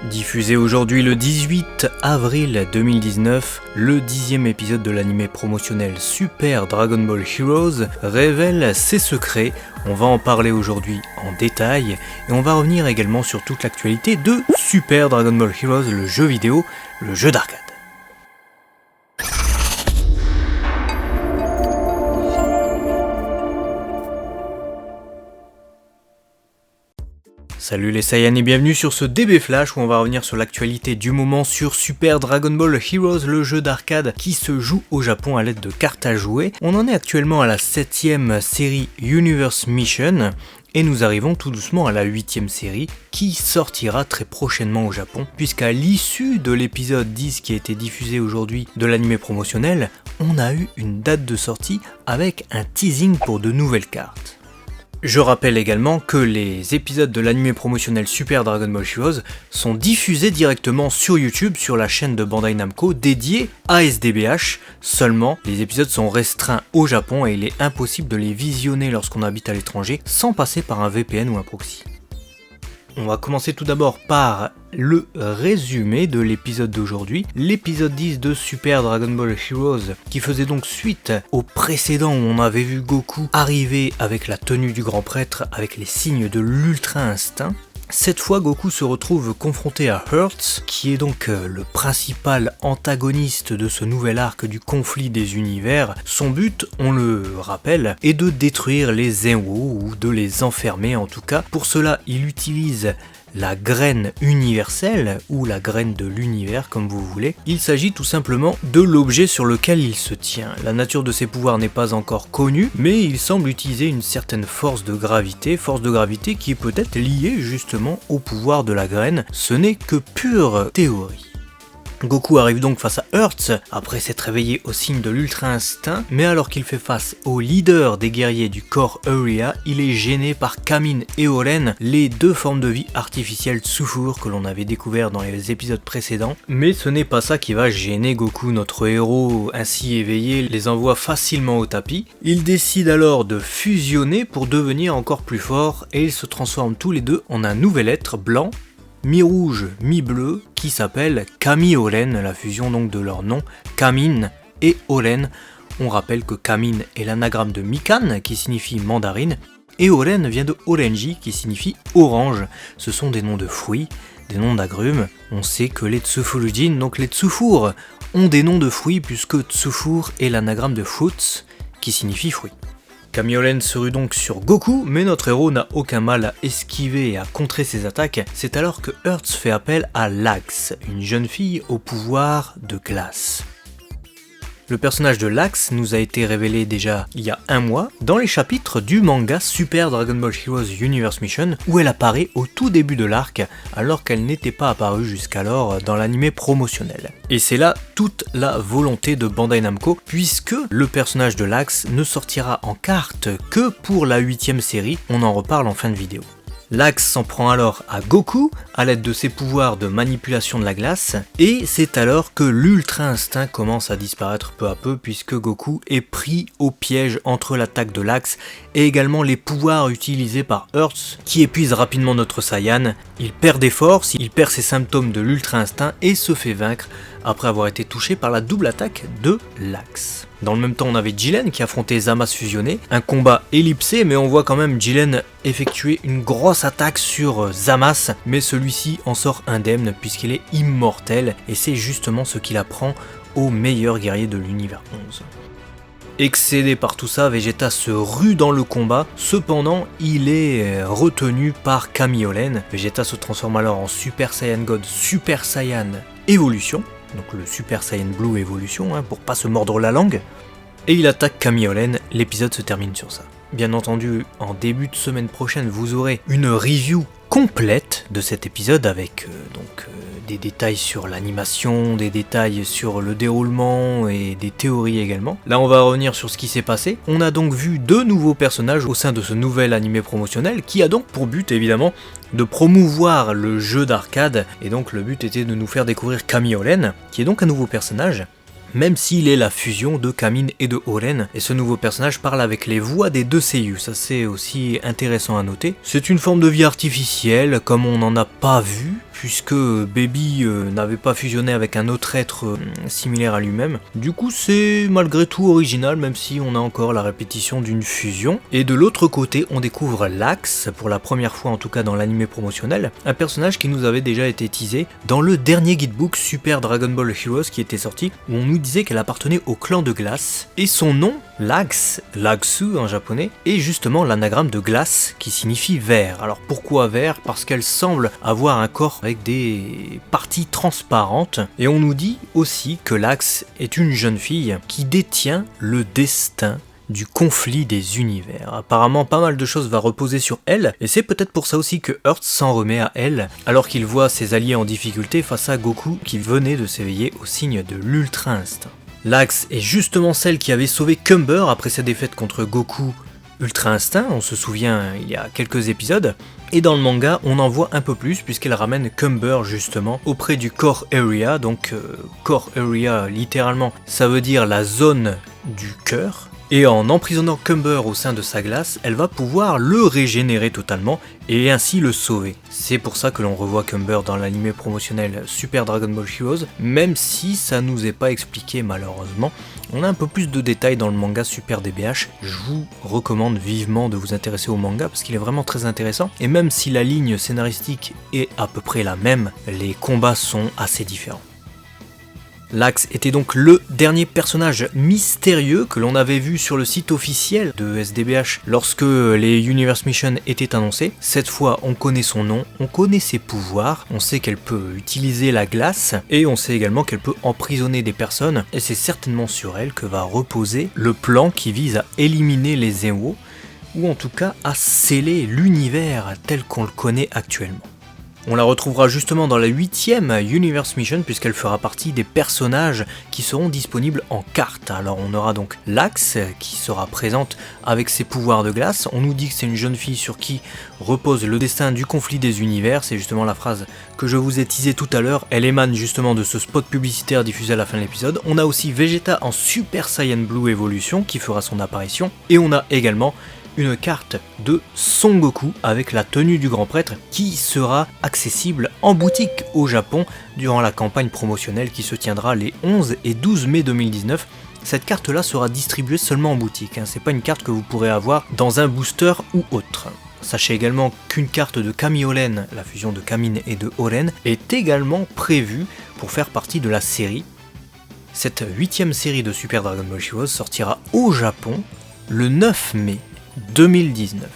Diffusé aujourd'hui le 18 avril 2019, le 10e épisode de l'anime promotionnel Super Dragon Ball Heroes révèle ses secrets. On va en parler aujourd'hui en détail et on va revenir également sur toute l'actualité de Super Dragon Ball Heroes, le jeu vidéo, le jeu d'arcade. Salut les Saiyans et bienvenue sur ce DB Flash où on va revenir sur l'actualité du moment sur Super Dragon Ball Heroes, le jeu d'arcade qui se joue au Japon à l'aide de cartes à jouer. On en est actuellement à la 7ème série Universe Mission et nous arrivons tout doucement à la 8ème série qui sortira très prochainement au Japon, puisqu'à l'issue de l'épisode 10 qui a été diffusé aujourd'hui de l'anime promotionnel, on a eu une date de sortie avec un teasing pour de nouvelles cartes. Je rappelle également que les épisodes de l'anime promotionnel Super Dragon Ball Heroes sont diffusés directement sur YouTube sur la chaîne de Bandai Namco dédiée à SDBH. Seulement, les épisodes sont restreints au Japon et il est impossible de les visionner lorsqu'on habite à l'étranger sans passer par un VPN ou un proxy. On va commencer tout d'abord par le résumé de l'épisode d'aujourd'hui, l'épisode 10 de Super Dragon Ball Heroes, qui faisait donc suite au précédent où on avait vu Goku arriver avec la tenue du grand prêtre, avec les signes de l'ultra instinct. Cette fois, Goku se retrouve confronté à Hearts, qui est donc le principal antagoniste de ce nouvel arc du conflit des univers. Son but, on le rappelle, est de détruire les Zenwo, ou de les enfermer en tout cas. Pour cela, il utilise la graine universelle, ou la graine de l'univers comme vous voulez. Il s'agit tout simplement de l'objet sur lequel il se tient. La nature de ses pouvoirs n'est pas encore connue, mais il semble utiliser une certaine force de gravité qui est peut-être liée justement au pouvoir de la graine. Ce n'est que pure théorie. Goku arrive donc face à Hearts, après s'être réveillé au signe de l'ultra instinct, mais alors qu'il fait face au leader des guerriers du corps Area, il est gêné par Kamin et Oren, les deux formes de vie artificielles Tsufour que l'on avait découvert dans les épisodes précédents. Mais ce n'est pas ça qui va gêner Goku, notre héros ainsi éveillé les envoie facilement au tapis. Ils décident alors de fusionner pour devenir encore plus forts et ils se transforment tous les deux en un nouvel être blanc, mi-rouge, mi-bleu, qui s'appelle Kami-Oren, la fusion donc de leurs noms, Kamin et Oren. On rappelle que Kamin est l'anagramme de Mikan, qui signifie mandarine, et Oren vient de Orenji, qui signifie orange. Ce sont des noms de fruits, des noms d'agrumes. On sait que les Tsufurujin, donc les Tsufour, ont des noms de fruits, puisque Tsufour est l'anagramme de fruits, qui signifie fruit. Kami-Oren se rue donc sur Goku, mais notre héros n'a aucun mal à esquiver et à contrer ses attaques. C'est alors que Hearts fait appel à Lax, une jeune fille au pouvoir de glace. Le personnage de Lax nous a été révélé déjà il y a un mois dans les chapitres du manga Super Dragon Ball Heroes Universe Mission où elle apparaît au tout début de l'arc alors qu'elle n'était pas apparue jusqu'alors dans l'anime promotionnel. Et c'est là toute la volonté de Bandai Namco puisque le personnage de Lax ne sortira en carte que pour la 8ème série, on en reparle en fin de vidéo. Lax s'en prend alors à Goku à l'aide de ses pouvoirs de manipulation de la glace et c'est alors que l'ultra instinct commence à disparaître peu à peu puisque Goku est pris au piège entre l'attaque de Lax et également les pouvoirs utilisés par Hearts qui épuise rapidement notre Saiyan. Il perd des forces, il perd ses symptômes de l'ultra instinct et se fait vaincre après avoir été touché par la double attaque de Lax. Dans le même temps, on avait Jiren qui affrontait Zamasu fusionné, un combat ellipsé, mais on voit quand même Jiren effectuer une grosse attaque sur Zamasu, mais celui-ci en sort indemne puisqu'il est immortel, et c'est justement ce qu'il apprend au meilleur guerrier de l'univers 11. Excédé par tout ça, Vegeta se rue dans le combat, cependant il est retenu par Kami-Oren. Vegeta se transforme alors en Super Saiyan God, Super Saiyan Evolution, donc le Super Saiyan Blue Evolution, pour pas se mordre la langue, et il attaque Kami-Oren, l'épisode se termine sur ça. Bien entendu, en début de semaine prochaine, vous aurez une review complète de cet épisode avec des détails sur l'animation, des détails sur le déroulement et des théories également. Là on va revenir sur ce qui s'est passé. On a donc vu deux nouveaux personnages au sein de ce nouvel animé promotionnel qui a donc pour but évidemment de promouvoir le jeu d'arcade et donc le but était de nous faire découvrir Kami-Oren qui est donc un nouveau personnage. Même s'il est la fusion de Kamin et de Oren, et ce nouveau personnage parle avec les voix des deux seiyuu, ça c'est aussi intéressant à noter. C'est une forme de vie artificielle, comme on n'en a pas vu, puisque Baby n'avait pas fusionné avec un autre être similaire à lui-même. Du coup c'est malgré tout original, même si on a encore la répétition d'une fusion. Et de l'autre côté on découvre Lax, pour la première fois en tout cas dans l'anime promotionnel, un personnage qui nous avait déjà été teasé dans le dernier guidebook Super Dragon Ball Heroes qui était sorti, où on nous disait qu'elle appartenait au clan de glace, et son nom, Lax, Lagsu en japonais, est justement l'anagramme de glace qui signifie vert. Alors pourquoi vert? Parce qu'elle semble avoir un corps avec des parties transparentes, et on nous dit aussi que Lax est une jeune fille qui détient le destin du conflit des univers. Apparemment pas mal de choses va reposer sur elle, et c'est peut-être pour ça aussi que Earth s'en remet à elle, alors qu'il voit ses alliés en difficulté face à Goku qui venait de s'éveiller au signe de l'Ultra Instinct. Lax est justement celle qui avait sauvé Cumber après sa défaite contre Goku Ultra Instinct, on se souvient il y a quelques épisodes, et dans le manga on en voit un peu plus puisqu'elle ramène Cumber justement auprès du Core Area, donc Core Area littéralement ça veut dire la zone du cœur, et en emprisonnant Cumber au sein de sa glace, elle va pouvoir le régénérer totalement et ainsi le sauver. C'est pour ça que l'on revoit Cumber dans l'anime promotionnel Super Dragon Ball Heroes, même si ça nous est pas expliqué malheureusement. On a un peu plus de détails dans le manga Super DBH, je vous recommande vivement de vous intéresser au manga parce qu'il est vraiment très intéressant, et même si la ligne scénaristique est à peu près la même, les combats sont assez différents. Lax était donc le dernier personnage mystérieux que l'on avait vu sur le site officiel de SDBH lorsque les Universe Mission étaient annoncés. Cette fois on connaît son nom, on connaît ses pouvoirs, on sait qu'elle peut utiliser la glace et on sait également qu'elle peut emprisonner des personnes, et c'est certainement sur elle que va reposer le plan qui vise à éliminer les Zenwo, ou en tout cas à sceller l'univers tel qu'on le connaît actuellement. On la retrouvera justement dans la 8ème Universe Mission puisqu'elle fera partie des personnages qui seront disponibles en carte. Alors on aura donc Lax qui sera présente avec ses pouvoirs de glace. On nous dit que c'est une jeune fille sur qui repose le destin du conflit des univers. C'est justement la phrase que je vous ai teasée tout à l'heure. Elle émane justement de ce spot publicitaire diffusé à la fin de l'épisode. On a aussi Vegeta en Super Saiyan Blue Evolution qui fera son apparition. Et on a également une carte de Son Goku avec la tenue du grand prêtre qui sera accessible en boutique au Japon durant la campagne promotionnelle qui se tiendra les 11 et 12 mai 2019. Cette carte là sera distribuée seulement en boutique, c'est pas une carte que vous pourrez avoir dans un booster ou autre. Sachez également qu'une carte de Kami Olen, la fusion de Kamin et de Olen, est également prévue pour faire partie de la série. Cette 8ème série de Super Dragon Ball Heroes sortira au Japon le 9 mai 2019.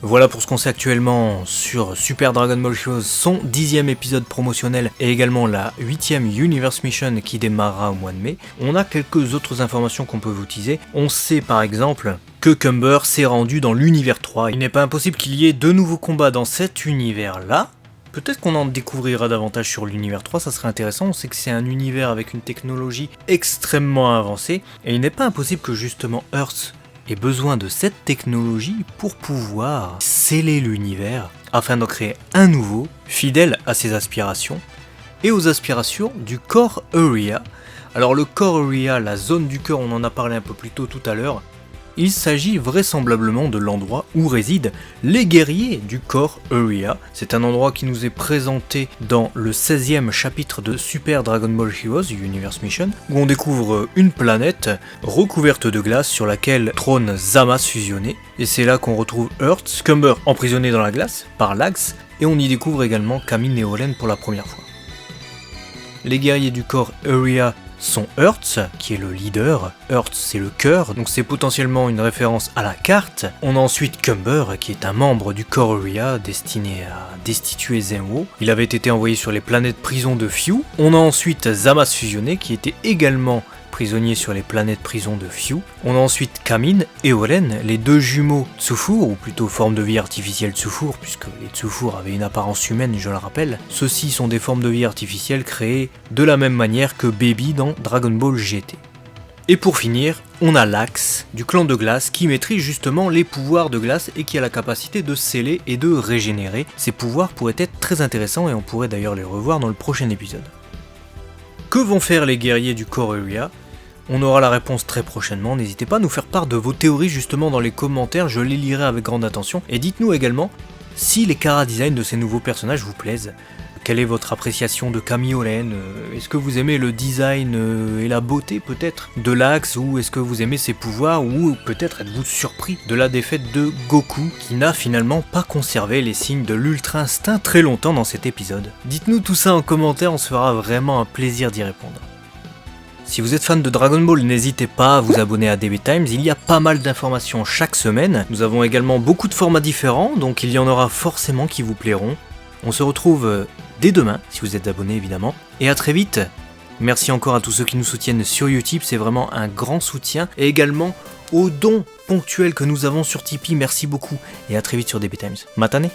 Voilà pour ce qu'on sait actuellement sur Super Dragon Ball Heroes, son 10ème épisode promotionnel et également la 8ème Universe Mission qui démarrera au mois de mai. On a quelques autres informations qu'on peut vous teaser. On sait par exemple que Cumber s'est rendu dans l'univers 3. Il n'est pas impossible qu'il y ait de nouveaux combats dans cet univers-là. Peut-être qu'on en découvrira davantage sur l'univers 3, ça serait intéressant. On sait que c'est un univers avec une technologie extrêmement avancée et il n'est pas impossible que justement Earth ait besoin de cette technologie pour pouvoir sceller l'univers afin d'en créer un nouveau, fidèle à ses aspirations et aux aspirations du Core Area. Alors le Core Area, la zone du cœur, on en a parlé un peu plus tôt tout à l'heure. Il s'agit vraisemblablement de l'endroit où résident les guerriers du Core Area. C'est un endroit qui nous est présenté dans le 16e chapitre de Super Dragon Ball Heroes Universe Mission, où on découvre une planète recouverte de glace sur laquelle trône Zama's fusionné. Et c'est là qu'on retrouve Earth, Cumber emprisonné dans la glace par Lax, et on y découvre également Kamin et Olen pour la première fois. Les guerriers du Core Area sont Earth, qui est le leader. Earth, c'est le cœur, donc c'est potentiellement une référence à la carte. On a ensuite Cumber, qui est un membre du Core Area destiné à destituer Zenwo. Il avait été envoyé sur les planètes prison de Fyu. On a ensuite Zama's fusionné, qui était également prisonnier sur les planètes prison de Fyu. On a ensuite Kamin et Olen, les deux jumeaux Tsufour, ou plutôt forme de vie artificielle Tsufour, puisque les Tsufour avaient une apparence humaine, je le rappelle. Ceux-ci sont des formes de vie artificielles créées de la même manière que Baby dans Dragon Ball GT. Et pour finir, on a Lax, du clan de glace, qui maîtrise justement les pouvoirs de glace et qui a la capacité de sceller et de régénérer. Ces pouvoirs pourraient être très intéressants et on pourrait d'ailleurs les revoir dans le prochain épisode. Que vont faire les guerriers du Core Area ? On aura la réponse très prochainement, n'hésitez pas à nous faire part de vos théories justement dans les commentaires, je les lirai avec grande attention. Et dites-nous également si les chara-design de ces nouveaux personnages vous plaisent. Quelle est votre appréciation de Camille Oren? Est-ce que vous aimez le design et la beauté peut-être de l'Axe, ou est-ce que vous aimez ses pouvoirs, ou peut-être êtes-vous surpris de la défaite de Goku, qui n'a finalement pas conservé les signes de l'Ultra Instinct très longtemps dans cet épisode? Dites-nous tout ça en commentaire, on se fera vraiment un plaisir d'y répondre. Si vous êtes fan de Dragon Ball, n'hésitez pas à vous abonner à DB Times, il y a pas mal d'informations chaque semaine. Nous avons également beaucoup de formats différents, donc il y en aura forcément qui vous plairont. On se retrouve dès demain, si vous êtes abonné évidemment, et à très vite. Merci encore à tous ceux qui nous soutiennent sur Utip, c'est vraiment un grand soutien, et également aux dons ponctuels que nous avons sur Tipeee, merci beaucoup, et à très vite sur DB Times. Matane!